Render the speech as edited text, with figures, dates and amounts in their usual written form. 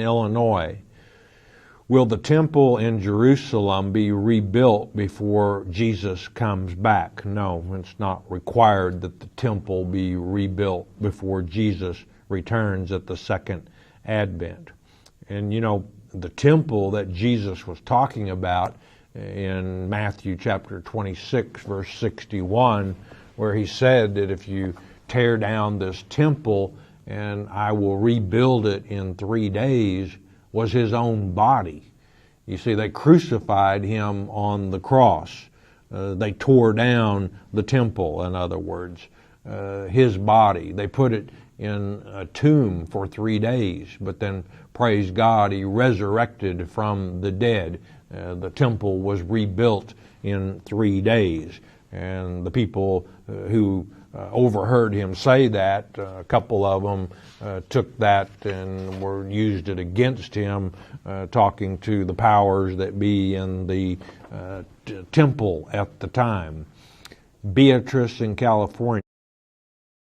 Illinois. Will the temple in Jerusalem be rebuilt before Jesus comes back? No, it's not required that the temple be rebuilt before Jesus returns at the second advent. And you know, the temple that Jesus was talking about in Matthew chapter 26, verse 61, where he said that if you tear down this temple and I will rebuild it in 3 days, was his own body. You see, they crucified him on the cross. They tore down the temple, in other words, his body. They put it in a tomb for 3 days, but then, praise God, he resurrected from the dead. The temple was rebuilt in 3 days. And the people who overheard him say that, a couple of them took that and used it against him, talking to the powers that be in the temple at the time. Beatrice in California